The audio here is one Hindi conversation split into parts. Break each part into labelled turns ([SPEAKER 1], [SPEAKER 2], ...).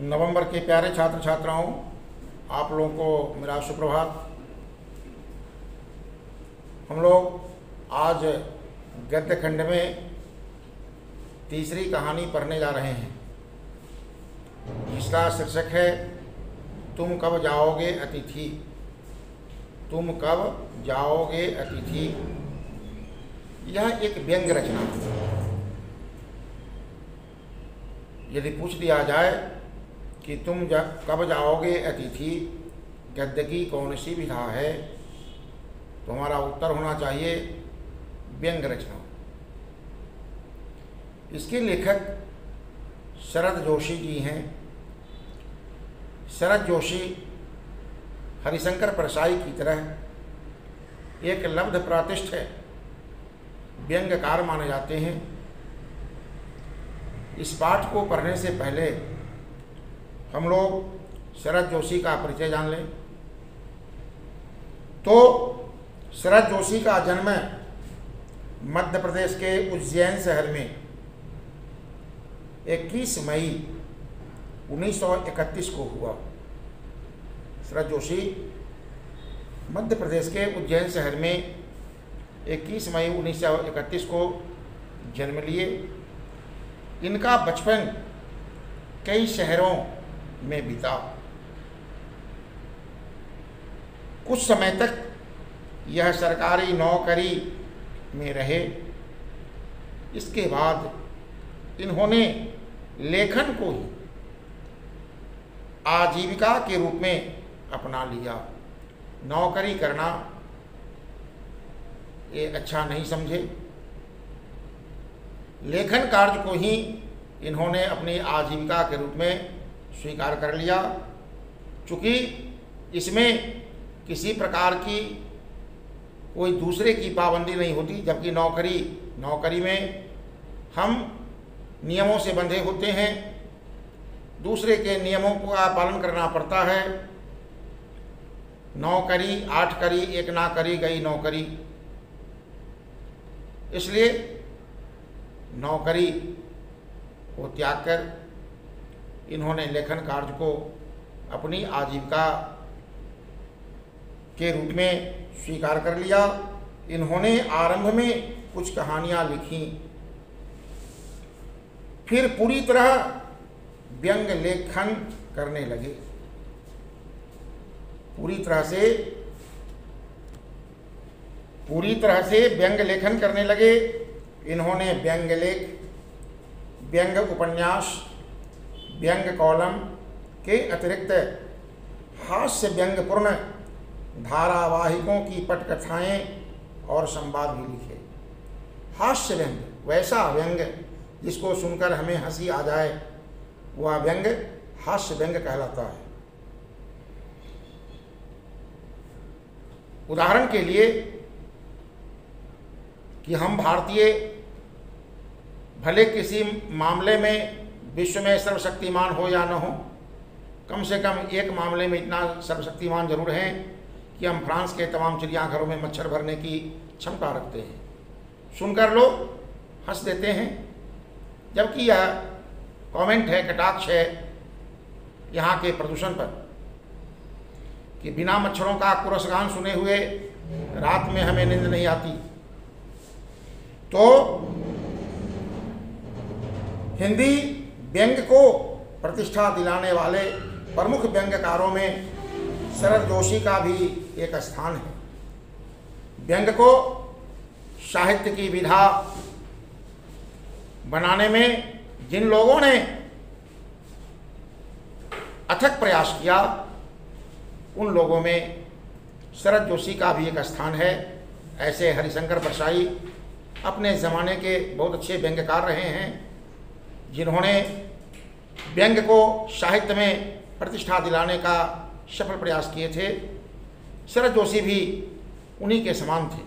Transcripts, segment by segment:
[SPEAKER 1] नवंबर के प्यारे छात्र छात्राओं, आप लोगों को मेरा सुप्रभात। हम लोग आज गद्य खंड में तीसरी कहानी पढ़ने जा रहे हैं, जिसका शीर्षक है तुम कब जाओगे अतिथि। तुम कब जाओगे अतिथि। यह एक व्यंग्य रचना है। यदि पूछ दिया जाए कि तुम कब जाओगे अतिथि, गद्य की कौन सी विधा है, तो हमारा उत्तर होना चाहिए व्यंग्य रचना। इसके लेखक शरद जोशी जी हैं। शरद जोशी हरिशंकर परसाई की तरह एक लब्ध प्रतिष्ठित व्यंग्यकार माने जाते हैं। इस पाठ को पढ़ने से पहले हम लोग शरद जोशी का परिचय जान लें। तो शरद जोशी का जन्म मध्य प्रदेश के उज्जैन शहर में 21 मई 1931 को हुआ। शरद जोशी मध्य प्रदेश के उज्जैन शहर में 21 मई 1931 को जन्म लिए। इनका बचपन कई शहरों में बीता। कुछ समय तक यह सरकारी नौकरी में रहे। इसके बाद इन्होंने लेखन को ही आजीविका के रूप में अपना लिया। नौकरी करना ये अच्छा नहीं समझे। लेखन कार्य को ही इन्होंने अपनी आजीविका के रूप में स्वीकार कर लिया। चूँकि इसमें किसी प्रकार की कोई दूसरे की पाबंदी नहीं होती, जबकि नौकरी में हम नियमों से बंधे होते हैं। दूसरे के नियमों का पालन करना पड़ता है। 9 करी 8 करी 1 ना करी गई नौकरी। इसलिए नौकरी को त्याग कर इन्होंने लेखन कार्य को अपनी आजीविका के रूप में स्वीकार कर लिया। इन्होंने आरंभ में कुछ कहानियाँ लिखी, फिर पूरी तरह व्यंग्य लेखन करने लगे। पूरी तरह से व्यंग्य लेखन करने लगे। इन्होंने व्यंग्य लेख, व्यंग्य उपन्यास, व्यंग्य कॉलम के अतिरिक्त हास्य व्यंग्यपूर्ण धारावाहिकों की पटकथाएं और संवाद भी लिखे। हास्य व्यंग्य, वैसा व्यंग्य जिसको सुनकर हमें हंसी आ जाए, वह व्यंग्य हास्य व्यंग्य कहलाता है। उदाहरण के लिए कि हम भारतीय भले किसी मामले में विश्व में सर्वशक्तिमान हो या न हो, कम से कम एक मामले में इतना सर्वशक्तिमान जरूर हैं कि हम फ्रांस के तमाम चिड़ियाघरों में मच्छर भरने की क्षमता रखते हैं। सुनकर लोग हंस देते हैं, जबकि यह कमेंट है, कटाक्ष है यहाँ के प्रदूषण पर, कि बिना मच्छरों का कुरसगान सुने हुए रात में हमें नींद नहीं आती। तो हिंदी व्यंग्य को प्रतिष्ठा दिलाने वाले प्रमुख व्यंग्यकारों में शरद जोशी का भी एक स्थान है। व्यंग्य को साहित्य की विधा बनाने में जिन लोगों ने अथक प्रयास किया, उन लोगों में शरद जोशी का भी एक स्थान है। ऐसे हरिशंकर परसाई अपने ज़माने के बहुत अच्छे व्यंग्यकार रहे हैं, जिन्होंने व्यंग्य को साहित्य में प्रतिष्ठा दिलाने का सफल प्रयास किए थे। शरद जोशी भी उन्हीं के समान थे।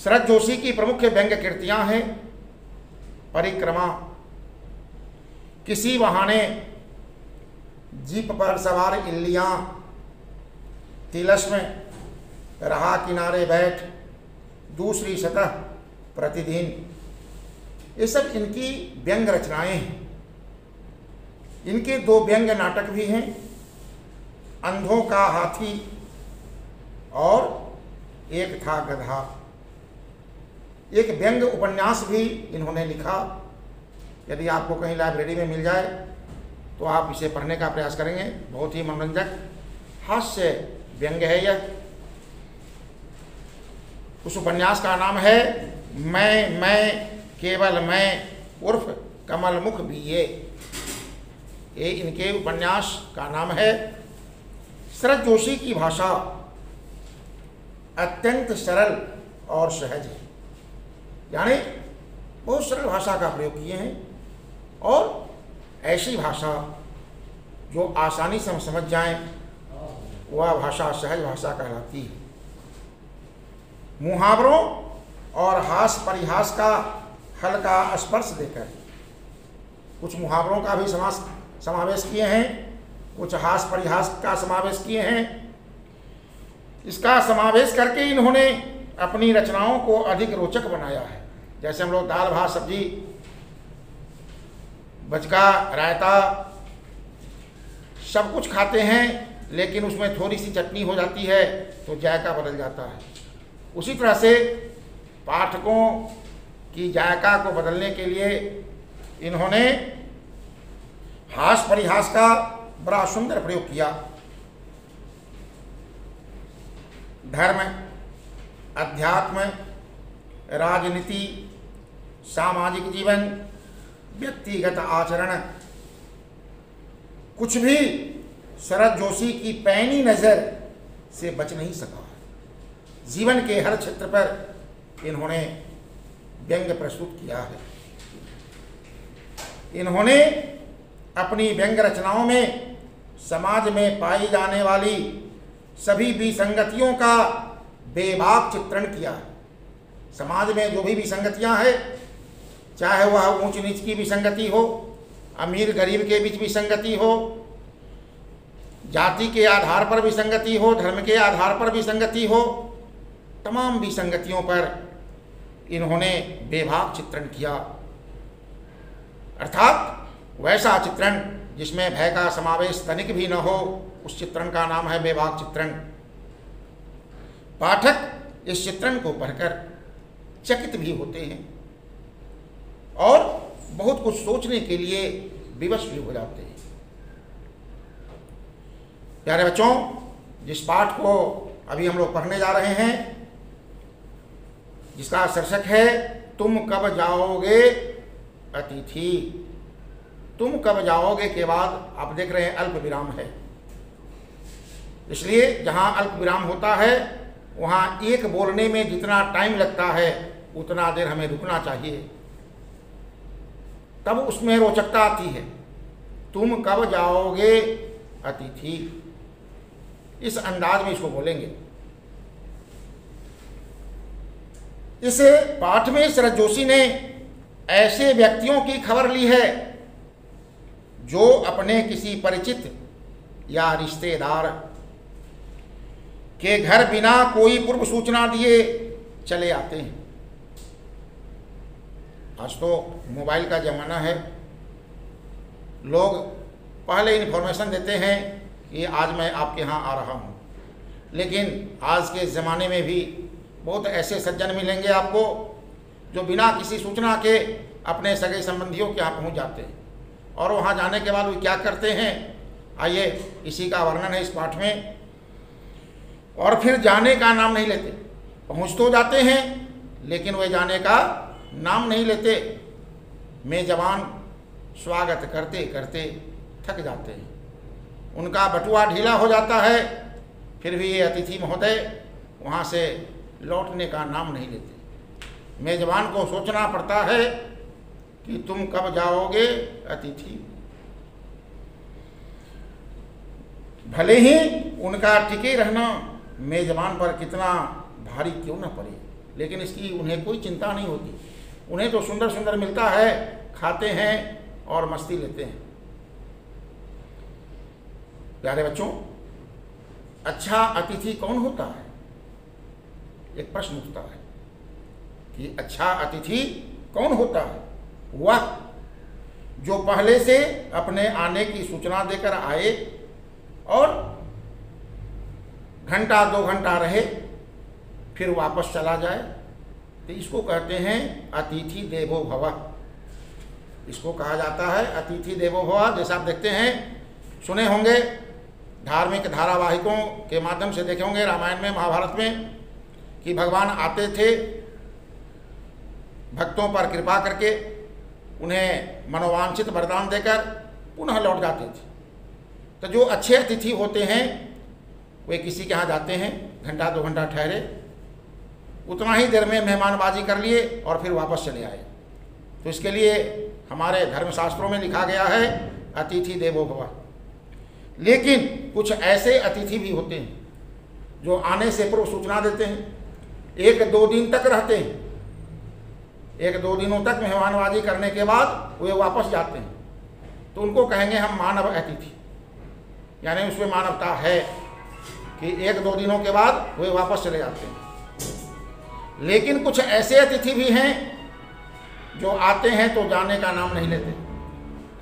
[SPEAKER 1] शरद जोशी की प्रमुख व्यंग्य कृतियाँ हैं परिक्रमा, किसी बहाने, जीप पर सवार इल्लियाँ, तिलस्म, रहा किनारे बैठ, दूसरी सतह, प्रतिदिन। ये सब इनकी व्यंग्य रचनाएं हैं। इनके दो व्यंग नाटक भी हैं, अंधों का हाथी और एक था गधा। एक व्यंग उपन्यास भी इन्होंने लिखा। यदि आपको कहीं लाइब्रेरी में मिल जाए तो आप इसे पढ़ने का प्रयास करेंगे। बहुत ही मनोरंजक हास्य व्यंग है यह। उस उपन्यास का नाम है मैं केवल मैं उर्फ कमल मुख भी ये इनके उपन्यास का नाम है। शरद जोशी की भाषा अत्यंत सरल और सहज है, यानी बहुत सरल भाषा का प्रयोग किए हैं और ऐसी भाषा जो आसानी से हम समझ जाएं, वह भाषा सहज भाषा कहलाती है। मुहावरों और हास परिहास का हल्का स्पर्श देकर कुछ मुहावरों का भी समावेश किए हैं, कुछ हास परिहास का समावेश किए हैं। इसका समावेश करके इन्होंने अपनी रचनाओं को अधिक रोचक बनाया है। जैसे हम लोग दाल भात सब्जी, बचका, रायता सब कुछ खाते हैं, लेकिन उसमें थोड़ी सी चटनी हो जाती है तो जायका बदल जाता है। उसी तरह से पाठकों की जायका को बदलने के लिए इन्होंने हास परिहास का बड़ा सुंदर प्रयोग किया। धर्म, अध्यात्म, राजनीति, सामाजिक जीवन, व्यक्तिगत आचरण, कुछ भी शरद जोशी की पैनी नज़र से बच नहीं सका। जीवन के हर क्षेत्र पर इन्होंने व्यंग प्रस्तुत किया है। इन्होंने अपनी व्यंग रचनाओं में समाज में पाई जाने वाली सभी विसंगतियों का बेबाक चित्रण किया है। समाज में जो भी विसंगतियां हैं, चाहे वह ऊंच नीच की विसंगति हो, अमीर गरीब के बीच विसंगति हो, जाति के आधार पर विसंगति हो, धर्म के आधार पर विसंगति हो, तमाम विसंगतियों पर इन्होंने बेबाक चित्रण किया। अर्थात वैसा चित्रण जिसमें भय का समावेश तनिक भी न हो, उस चित्रण का नाम है बेबाक चित्रण। पाठक इस चित्रण को पढ़कर चकित भी होते हैं और बहुत कुछ सोचने के लिए विवश भी हो जाते हैं। प्यारे बच्चों, जिस पाठ को अभी हम लोग पढ़ने जा रहे हैं, जिसका शीर्षक है तुम कब जाओगे अतिथि। तुम कब जाओगे के बाद आप देख रहे हैं अल्प विराम है, इसलिए जहां अल्प विराम होता है वहां एक बोलने में जितना टाइम लगता है उतना देर हमें रुकना चाहिए, तब उसमें रोचकता आती है। तुम कब जाओगे अतिथि, इस अंदाज में इसको बोलेंगे। इस पाठ में शरद जोशी ने ऐसे व्यक्तियों की खबर ली है जो अपने किसी परिचित या रिश्तेदार के घर बिना कोई पूर्व सूचना दिए चले आते हैं। आज तो मोबाइल का ज़माना है, लोग पहले इन्फॉर्मेशन देते हैं कि आज मैं आपके यहाँ आ रहा हूँ, लेकिन आज के ज़माने में भी बहुत ऐसे सज्जन मिलेंगे आपको जो बिना किसी सूचना के अपने सगे संबंधियों के यहाँ पहुँच जाते हैं और वहाँ जाने के बाद वो क्या करते हैं, आइए इसी का वर्णन है इस पाठ में। और फिर जाने का नाम नहीं लेते, पहुँच तो जाते हैं लेकिन वे जाने का नाम नहीं लेते। मेजबान स्वागत करते करते थक जाते हैं, उनका बटुआ ढीला हो जाता है, फिर भी ये अतिथि महोदय वहाँ से लौटने का नाम नहीं लेते। मेजबान को सोचना पड़ता है कि तुम कब जाओगे अतिथि। भले ही उनका टिके रहना मेजबान पर कितना भारी क्यों न पड़े, लेकिन इसकी उन्हें कोई चिंता नहीं होती। उन्हें तो सुंदर सुंदर मिलता है, खाते हैं और मस्ती लेते हैं। प्यारे बच्चों, अच्छा अतिथि कौन होता है? एक प्रश्न उठता है कि अच्छा अतिथि कौन होता है? वह जो पहले से अपने आने की सूचना देकर आए और घंटा 2 घंटा रहे फिर वापस चला जाए, तो इसको कहते हैं अतिथि देवो भव। इसको कहा जाता है अतिथि देवो भव। जैसा आप देखते हैं, सुने होंगे, धार्मिक धारावाहिकों के माध्यम से देखे होंगे, रामायण में, महाभारत में, कि भगवान आते थे, भक्तों पर कृपा करके उन्हें मनोवांछित वरदान देकर पुनः लौट जाते थे। तो जो अच्छे अतिथि होते हैं वे किसी के यहाँ जाते हैं, घंटा 2 घंटा ठहरे, उतना ही देर में मेहमानबाजी कर लिए और फिर वापस चले आए। तो इसके लिए हमारे धर्मशास्त्रों में लिखा गया है अतिथि देवो भव। लेकिन कुछ ऐसे अतिथि भी होते हैं जो आने से पूर्व सूचना देते हैं, 1-2 दिन तक रहते हैं, 1-2 दिनों तक मेहमानबाजी करने के बाद वे वापस जाते हैं। तो उनको कहेंगे हम मानव अतिथि, यानी उसमें मानवता है कि 1-2 दिनों के बाद वे वापस चले जाते हैं। लेकिन कुछ ऐसे अतिथि भी हैं जो आते हैं तो जाने का नाम नहीं लेते।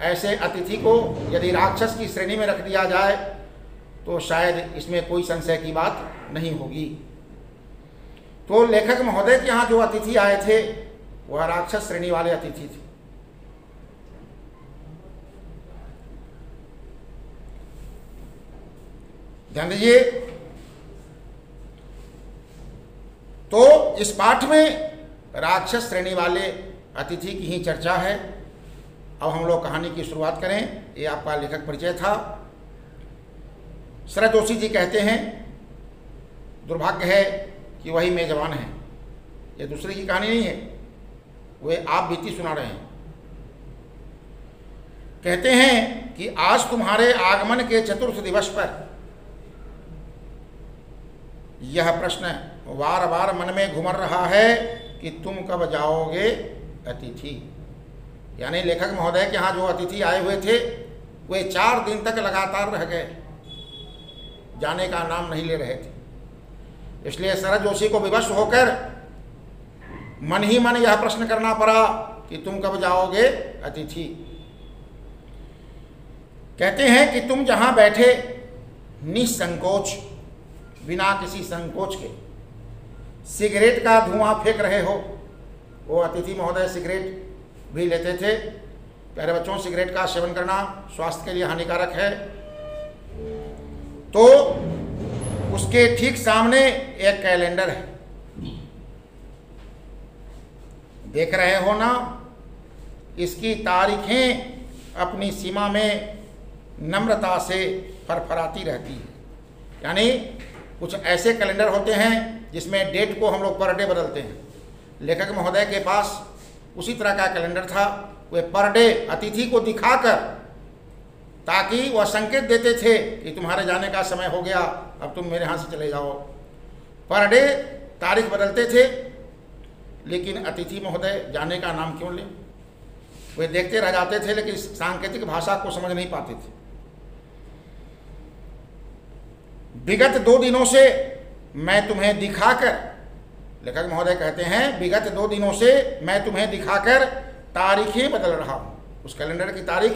[SPEAKER 1] ऐसे अतिथि को यदि राक्षस की श्रेणी में रख दिया जाए तो शायद इसमें कोई संशय की बात नहीं होगी। तो लेखक महोदय के यहाँ जो अतिथि आए थे वह राक्षस श्रेणी वाले अतिथि थे। ध्यान दीजिए। तो इस पाठ में राक्षस श्रेणी वाले अतिथि की ही चर्चा है। अब हम लोग कहानी की शुरुआत करें। ये आपका लेखक परिचय था। शरद जोशी जी कहते हैं, दुर्भाग्य है कि वही मेजबान हैं, ये दूसरे की कहानी नहीं है, वे आप बीती सुना रहे हैं। कहते हैं कि आज तुम्हारे आगमन के चतुर्थ दिवस पर यह प्रश्न बार बार मन में घुमर रहा है कि तुम कब जाओगे अतिथि। यानी लेखक महोदय के यहाँ जो अतिथि आए हुए थे वे 4 दिन तक लगातार रह गए, जाने का नाम नहीं ले रहे थे। इसलिए शरद जोशी को विवश होकर मन ही मन यह प्रश्न करना पड़ा कि तुम कब जाओगे अतिथि। कहते हैं कि तुम जहां बैठे निसंकोच, बिना किसी संकोच के सिगरेट का धुआं फेंक रहे हो। वो अतिथि महोदय सिगरेट भी लेते थे। प्यारे बच्चों, सिगरेट का सेवन करना स्वास्थ्य के लिए हानिकारक है। तो उसके ठीक सामने एक कैलेंडर है, देख रहे हो ना। इसकी तारीखें अपनी सीमा में नम्रता से फरफराती रहती है। यानी कुछ ऐसे कैलेंडर होते हैं जिसमें डेट को हम लोग पर डे बदलते हैं। लेखक महोदय के पास उसी तरह का कैलेंडर था। वे पर डे अतिथि को दिखाकर, ताकि वह संकेत देते थे कि तुम्हारे जाने का समय हो गया, अब तुम मेरे यहाँ से चले जाओ। पर डे तारीख बदलते थे। लेकिन अतिथि महोदय जाने का नाम क्यों लें? वे देखते रह जाते थे, लेकिन सांकेतिक भाषा को समझ नहीं पाते थे। विगत 2 दिनों से मैं तुम्हें दिखाकर, लेखक महोदय कहते हैं, विगत 2 दिनों से मैं तुम्हें दिखाकर तारीखें बदल रहा हूं। उस कैलेंडर की तारीख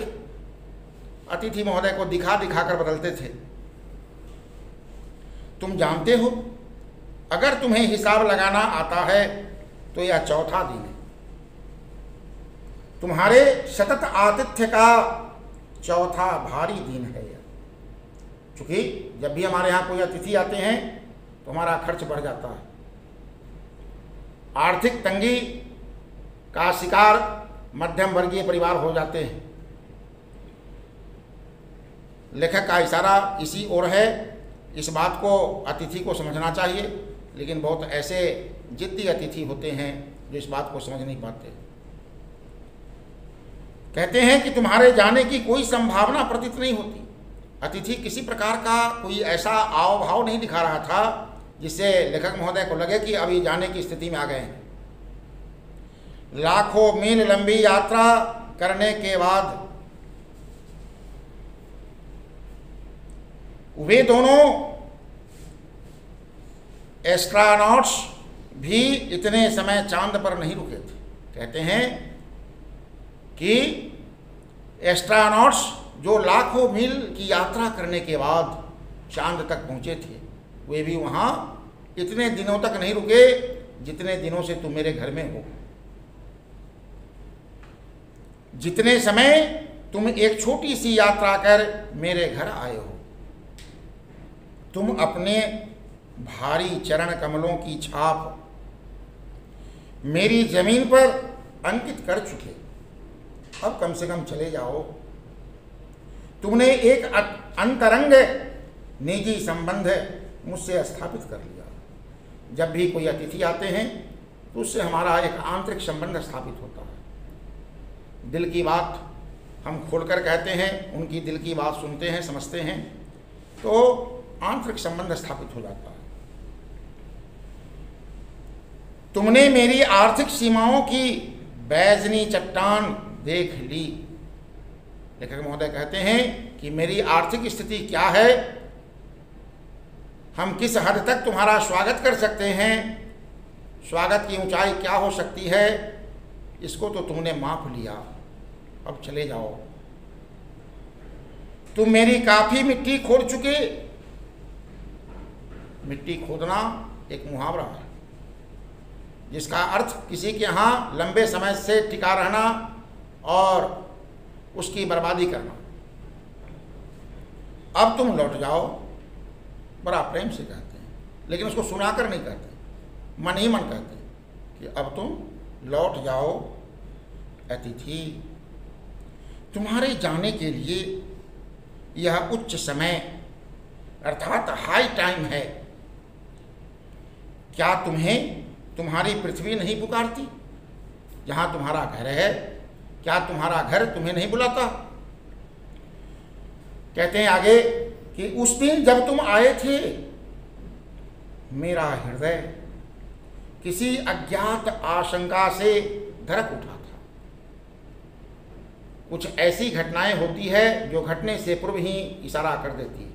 [SPEAKER 1] अतिथि महोदय को दिखा दिखाकर बदलते थे। तुम जानते हो, अगर तुम्हें हिसाब लगाना आता है तो यह चौथा दिन है। तुम्हारे सतत आतिथ्य का चौथा भारी दिन है। क्योंकि जब भी हमारे यहाँ कोई अतिथि आते हैं तो हमारा खर्च बढ़ जाता है। आर्थिक तंगी का शिकार मध्यम वर्गीय परिवार हो जाते हैं। लेखक का इशारा इसी ओर है। इस बात को अतिथि को समझना चाहिए, लेकिन बहुत ऐसे जिद्दी अतिथि होते हैं जो इस बात को समझ नहीं पाते। कहते हैं कि तुम्हारे जाने की कोई संभावना प्रतीत नहीं होती। अतिथि किसी प्रकार का कोई ऐसा आव भाव नहीं दिखा रहा था जिससे लेखक महोदय को लगे कि अभी जाने की स्थिति में आ गए हैं। लाखों मील लंबी यात्रा करने के बाद वे दोनों एस्ट्रोनॉट्स भी इतने समय चांद पर नहीं रुके थे। कहते हैं कि एस्ट्रोनॉट्स जो लाखों मील की यात्रा करने के बाद चांद तक पहुंचे थे, वे भी वहाँ इतने दिनों तक नहीं रुके जितने दिनों से तुम मेरे घर में हो। जितने समय तुम एक छोटी सी यात्रा कर मेरे घर आए हो, तुम अपने भारी चरण कमलों की छाप मेरी जमीन पर अंकित कर चुके। अब कम से कम चले जाओ। तुमने एक अंतरंग निजी संबंध मुझसे स्थापित कर लिया। जब भी कोई अतिथि आते हैं तो उससे हमारा एक आंतरिक संबंध स्थापित होता है। दिल की बात हम खोलकर कहते हैं, उनकी दिल की बात सुनते हैं, समझते हैं, तो आंतरिक संबंध स्थापित हो जाता है। तुमने मेरी आर्थिक सीमाओं की बैजनी चट्टान देख ली। लेखक महोदय कहते हैं कि मेरी आर्थिक स्थिति क्या है, हम किस हद तक तुम्हारा स्वागत कर सकते हैं, स्वागत की ऊंचाई क्या हो सकती है, इसको तो तुमने माप लिया। अब चले जाओ। तुम मेरी काफी मिट्टी खोद चुके। मिट्टी खोदना एक मुहावरा है जिसका अर्थ किसी के यहाँ लंबे समय से टिका रहना और उसकी बर्बादी करना। अब तुम लौट जाओ, बड़ा प्रेम से कहते हैं, लेकिन उसको सुनाकर नहीं कहते, मन ही मन कहते हैं कि अब तुम लौट जाओ अतिथि। तुम्हारे जाने के लिए यह उच्च समय अर्थात हाई टाइम है। क्या तुम्हें तुम्हारी पृथ्वी नहीं पुकारती? जहाँ तुम्हारा घर है, क्या तुम्हारा घर तुम्हें नहीं बुलाता? कहते हैं आगे कि उस दिन जब तुम आए थे, मेरा हृदय किसी अज्ञात आशंका से धड़क उठा था। कुछ ऐसी घटनाएं होती है जो घटने से पूर्व ही इशारा कर देती है।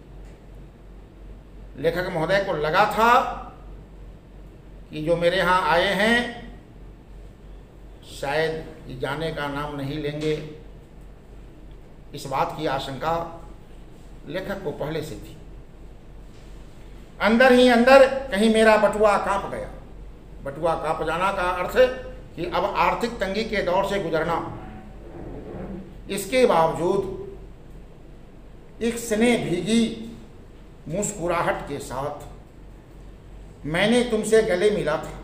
[SPEAKER 1] लेखक महोदय को लगा था कि जो मेरे यहाँ आए हैं शायद ये जाने का नाम नहीं लेंगे। इस बात की आशंका लेखक को पहले से थी। अंदर ही अंदर कहीं मेरा बटुआ कांप गया। बटुआ कांप जाना का अर्थ कि अब आर्थिक तंगी के दौर से गुजरना। इसके बावजूद एक स्नेह भीगी मुस्कुराहट के साथ मैंने तुमसे गले मिला था।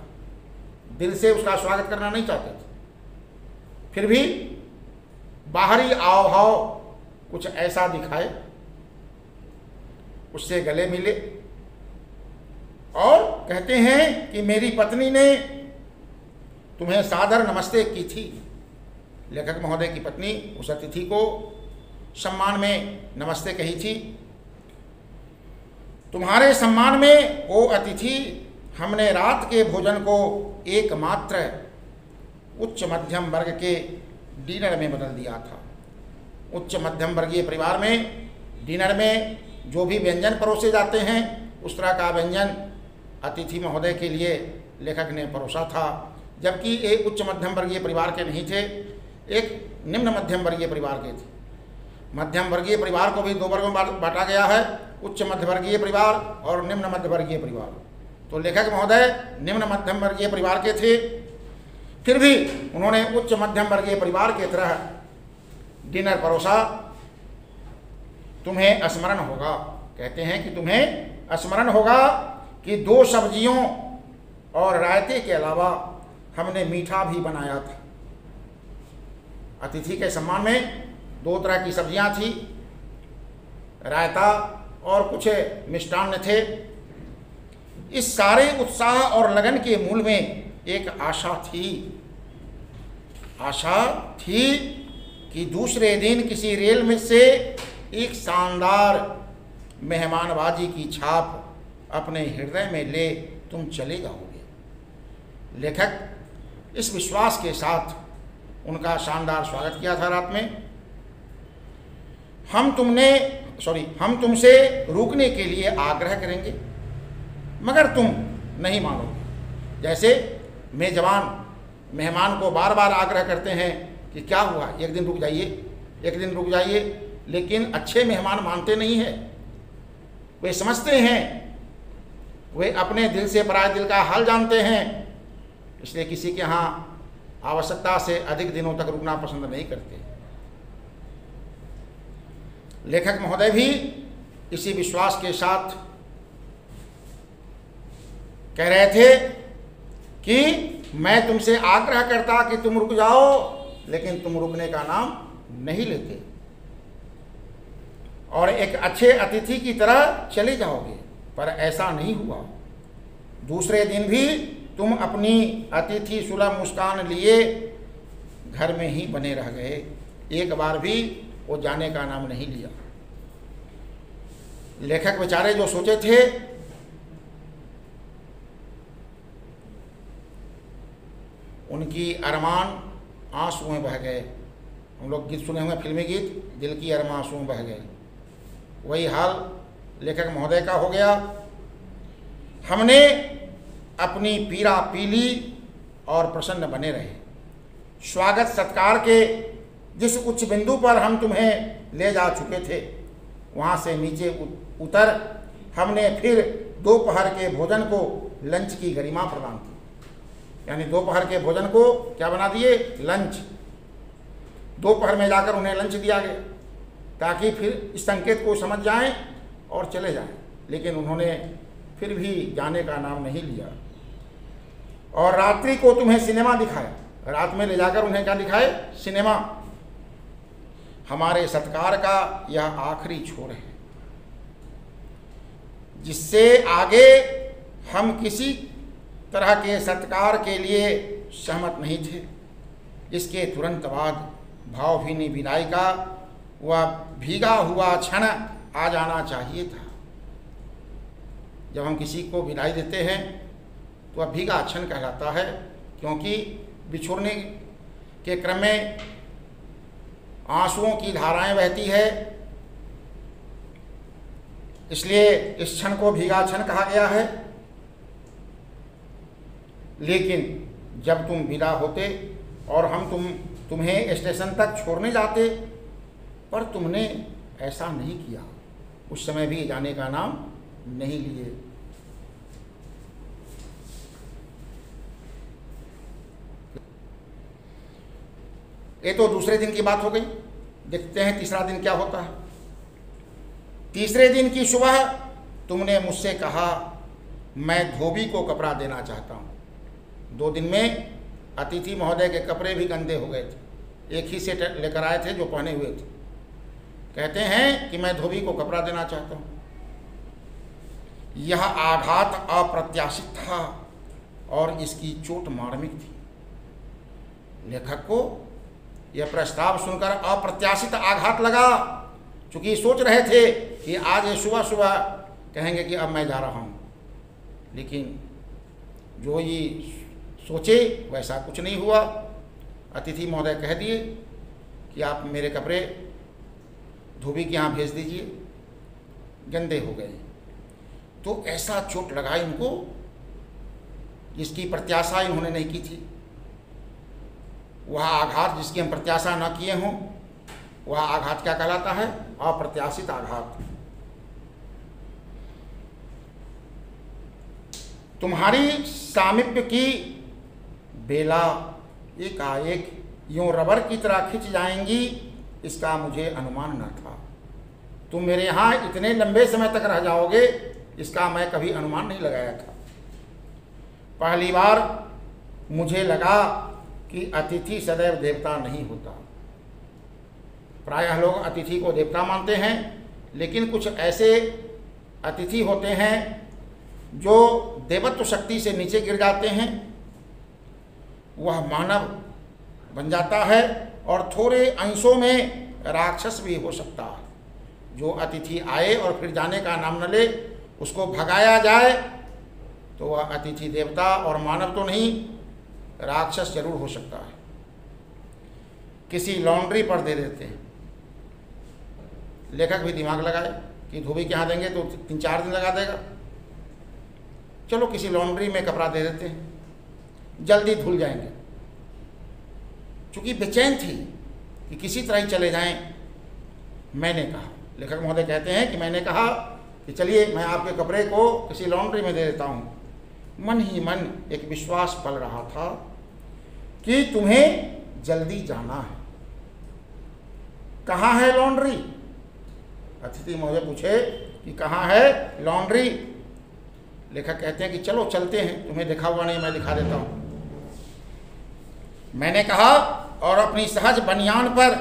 [SPEAKER 1] दिल से उसका स्वागत करना नहीं चाहते थे, फिर भी बाहरी आव भाव कुछ ऐसा दिखाए, उससे गले मिले और कहते हैं कि मेरी पत्नी ने तुम्हें सादर नमस्ते की थी। लेखक महोदय की पत्नी उस अतिथि को सम्मान में नमस्ते कही थी। तुम्हारे सम्मान में ओ अतिथि, हमने रात के भोजन को एकमात्र उच्च मध्यम वर्ग के डिनर में बदल दिया था। उच्च मध्यम वर्गीय परिवार में डिनर में जो भी व्यंजन परोसे जाते हैं उस तरह का व्यंजन अतिथि महोदय के लिए लेखक ने परोसा था। जबकि एक उच्च मध्यम वर्गीय परिवार के नहीं थे, एक निम्न मध्यम वर्गीय परिवार के थे। मध्यम वर्गीय परिवार को भी दो वर्गों में बांटा गया है, उच्च मध्य वर्गीय परिवार और निम्न मध्य वर्गीय परिवार। तो लेखक महोदय निम्न मध्यम वर्गीय परिवार के थे, फिर भी उन्होंने उच्च मध्यम वर्गीय परिवार की तरह डिनर परोसा। तुम्हें स्मरण होगा, कहते हैं कि तुम्हें स्मरण होगा कि 2 सब्जियों और रायते के अलावा हमने मीठा भी बनाया था। अतिथि के सम्मान में 2 तरह की सब्जियां थी, रायता और कुछ मिष्टान्न थे। इस सारे उत्साह और लगन के मूल में एक आशा थी कि दूसरे दिन किसी रेल में से एक शानदार मेहमानबाजी की छाप अपने हृदय में ले तुम चले जाओगे। लेखक इस विश्वास के साथ उनका शानदार स्वागत किया था रात में। हम तुमसे रुकने के लिए आग्रह करेंगे मगर तुम नहीं मानोगे। जैसे मेजबान मेहमान को बार बार आग्रह करते हैं कि क्या हुआ, एक दिन रुक जाइए, एक दिन रुक जाइए। लेकिन अच्छे मेहमान मानते नहीं हैं, वे समझते हैं, वे अपने दिल से पराये दिल का हाल जानते हैं, इसलिए किसी के यहाँ आवश्यकता से अधिक दिनों तक रुकना पसंद नहीं करते। लेखक महोदय भी इसी विश्वास के साथ कह रहे थे कि मैं तुमसे आग्रह करता कि तुम रुक जाओ, लेकिन तुम रुकने का नाम नहीं लेते और एक अच्छे अतिथि की तरह चले जाओगे, पर ऐसा नहीं हुआ। दूसरे दिन भी तुम अपनी अतिथि सुलभ मुस्कान लिए घर में ही बने रह गए, एक बार भी वो जाने का नाम नहीं लिया। लेखक बेचारे जो सोचे थे उनकी अरमान आंसुएं बह गए। हम लोग गीत सुने हुए फिल्मी गीत, दिल की अरमान आंसुएं बह गए, वही हाल लेखक महोदय का हो गया। हमने अपनी पीड़ा पी ली और प्रसन्न बने रहे। स्वागत सत्कार के जिस उच्च बिंदु पर हम तुम्हें ले जा चुके थे, वहाँ से नीचे उतर हमने फिर दोपहर के भोजन को लंच की गरिमा प्रदान की। यानी दोपहर के भोजन को क्या बना दिए? लंच। दोपहर में जाकर उन्हें लंच दिया गया ताकि फिर इस संकेत को समझ जाएं और चले जाएं, लेकिन उन्होंने फिर भी जाने का नाम नहीं लिया। और रात्रि को तुम्हें सिनेमा दिखाया, रात में ले जाकर उन्हें क्या दिखाए? सिनेमा। हमारे सत्कार का यह आखिरी छोर है, जिससे आगे हम किसी तरह के सत्कार के लिए सहमत नहीं थे। इसके तुरंत बाद भावभीनी विदाई का वह भीगा हुआ क्षण आ जाना चाहिए था। जब हम किसी को विदाई देते हैं तो वह भीगा क्षण कहलाता है, क्योंकि बिछुड़ने के क्रम में आंसुओं की धाराएं बहती है, इसलिए इस क्षण को भीगा क्षण कहा गया है। लेकिन जब तुम विदा होते और हम तुम्हें स्टेशन तक छोड़ने जाते, पर तुमने ऐसा नहीं किया, उस समय भी जाने का नाम नहीं लिए। ये तो दूसरे दिन की बात हो गई। देखते हैं तीसरा दिन क्या होता है। तीसरे दिन की सुबह तुमने मुझसे कहा मैं धोबी को कपड़ा देना चाहता हूँ। 2 दिन में अतिथि महोदय के कपड़े भी गंदे हो गए थे, एक ही सेट लेकर आए थे जो पहने हुए थे। कहते हैं कि मैं धोबी को कपड़ा देना चाहता हूँ। यह आघात अप्रत्याशित था और इसकी चोट मार्मिक थी। लेखक को यह प्रस्ताव सुनकर अप्रत्याशित आघात लगा, चूंकि सोच रहे थे कि आज ये सुबह सुबह कहेंगे कि अब मैं जा रहा हूँ, लेकिन जो ये सोचे वैसा कुछ नहीं हुआ। अतिथि महोदय कह दिए कि आप मेरे कपड़े धोबी के यहाँ भेज दीजिए, गंदे हो गए। तो ऐसा चोट लगा इनको जिसकी प्रत्याशा इन्होंने नहीं की थी। वह आघात जिसकी हम प्रत्याशा न किए हों, वह आघात क्या कहलाता है? अप्रत्याशित आघात। तुम्हारी सामीप्य की बेला एकाएक यूं रबर की तरह खिंच जाएंगी, इसका मुझे अनुमान न था। तुम मेरे यहाँ इतने लंबे समय तक रह जाओगे, इसका मैं कभी अनुमान नहीं लगाया था। पहली बार मुझे लगा कि अतिथि सदैव देवता नहीं होता। प्रायः लोग अतिथि को देवता मानते हैं, लेकिन कुछ ऐसे अतिथि होते हैं जो देवत्व शक्ति से नीचे गिर जाते हैं। वह मानव बन जाता है और थोड़े अंशों में राक्षस भी हो सकता है। जो अतिथि आए और फिर जाने का नाम न ले, उसको भगाया जाए तो वह अतिथि देवता और मानव तो नहीं, राक्षस जरूर हो सकता है। किसी लॉन्ड्री पर दे देते हैं। लेखक भी दिमाग लगाए कि धोबी के यहाँ देंगे तो 3-4 दिन लगा देगा, चलो किसी लॉन्ड्री में कपड़ा दे देते हैं, जल्दी धुल जाएंगे। चूंकि बेचैन थी, कि किसी तरह ही चले जाएं। मैंने कहा, लेखक महोदय कहते हैं कि मैंने कहा कि चलिए मैं आपके कपड़े को किसी लॉन्ड्री में दे देता हूँ। मन ही मन एक विश्वास पल रहा था कि तुम्हें जल्दी जाना है। कहाँ है लॉन्ड्री? अतिथि महोदय पूछे कि कहाँ है लॉन्ड्री? लेखक कहते हैं कि चलो चलते हैं, तुम्हें दिखा हुआ नहीं, मैं दिखा देता हूँ। मैंने कहा और अपनी सहज बनियान पर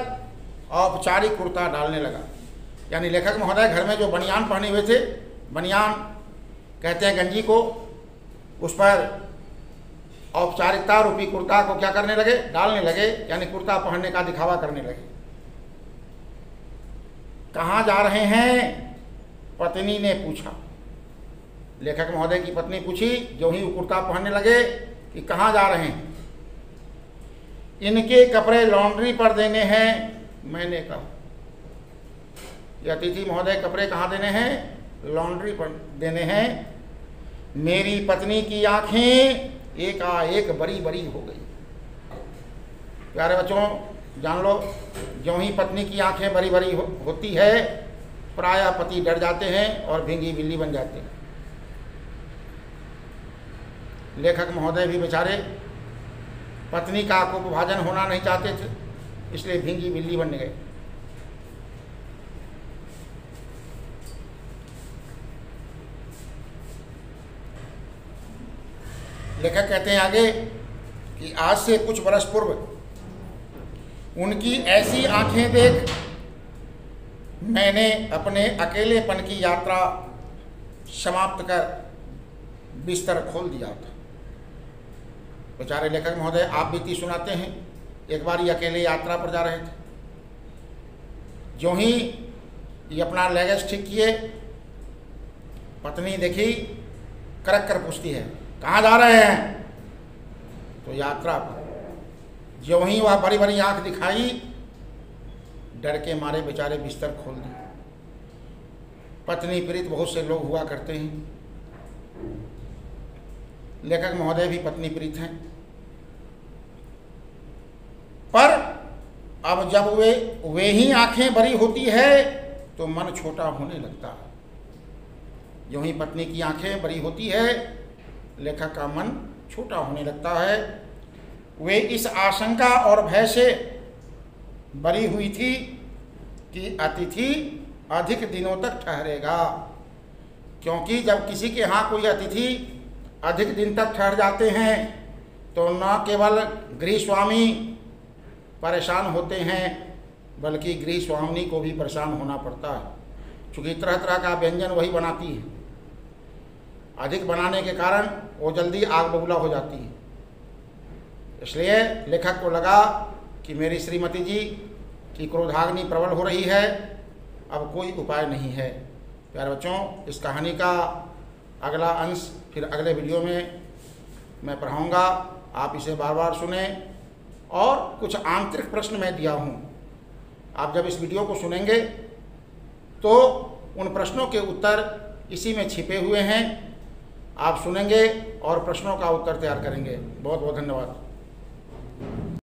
[SPEAKER 1] औपचारिक कुर्ता डालने लगा। यानी लेखक महोदय घर में जो बनियान पहने हुए थे, बनियान कहते हैं गंजी को, उस पर औपचारिकता रूपी कुर्ता को क्या करने लगे? डालने लगे, यानी कुर्ता पहनने का दिखावा करने लगे। कहाँ जा रहे हैं? पत्नी ने पूछा। लेखक महोदय की पत्नी पूछी जो ही वो कुर्ता पहनने लगे कि कहाँ जा रहे हैं? इनके कपड़े लॉन्ड्री पर देने हैं। मैंने कहा, ये अतिथि महोदय कपड़े कहाँ देने हैं? लॉन्ड्री पर देने हैं। मेरी पत्नी की आंखें एकाएक बड़ी बड़ी हो गई। प्यारे बच्चों, जान लो, जो ही पत्नी की आंखें बड़ी बड़ी होती है, प्रायः पति डर जाते हैं और भींगी बिल्ली बन जाते हैं। लेखक महोदय भी बेचारे पत्नी का कुपभाजन होना नहीं चाहते थे, इसलिए भींगी बिल्ली बन गए। लेखक कहते हैं आगे कि आज से कुछ वर्ष पूर्व उनकी ऐसी आंखें देख मैंने अपने अकेलेपन की यात्रा समाप्त कर बिस्तर खोल दिया था। बेचारे लेखक महोदय आप बीती सुनाते हैं, एक बार ये अकेले यात्रा पर जा रहे थे। जो ही ये अपना लगेज ठीक किए, पत्नी देखी, करक कर पूछती है कहाँ जा रहे हैं? तो यात्रा पर। जो ही वह बड़ी बड़ी आंख दिखाई, डर के मारे बेचारे बिस्तर खोल दिए। पत्नी प्रीत बहुत से लोग हुआ करते हैं, लेखक महोदय भी पत्नी प्रीत हैं। पर अब जब वे ही आंखें बड़ी होती है तो मन छोटा होने लगता है। जो ही पत्नी की आंखें बड़ी होती है, लेखक का मन छोटा होने लगता है। वे इस आशंका और भय से बरी हुई थी कि अतिथि अधिक दिनों तक ठहरेगा, क्योंकि जब किसी के यहाँ कोई अतिथि अधिक दिन तक ठहर जाते हैं तो न केवल गृह स्वामी परेशान होते हैं, बल्कि गृह स्वामिनी को भी परेशान होना पड़ता है, क्योंकि तरह तरह का व्यंजन वही बनाती है। अधिक बनाने के कारण वो जल्दी आग बबूला हो जाती है। इसलिए लेखक को लगा कि मेरी श्रीमती जी की क्रोधाग्नि प्रबल हो रही है, अब कोई उपाय नहीं है। प्यारे बच्चों, इस कहानी का अगला अंश फिर अगले वीडियो में मैं पढ़ाऊँगा। आप इसे बार बार सुने और कुछ आंतरिक प्रश्न मैं दिया हूँ। आप जब इस वीडियो को सुनेंगे तो उन प्रश्नों के उत्तर इसी में छिपे हुए हैं। आप सुनेंगे और प्रश्नों का उत्तर तैयार करेंगे। बहुत बहुत धन्यवाद।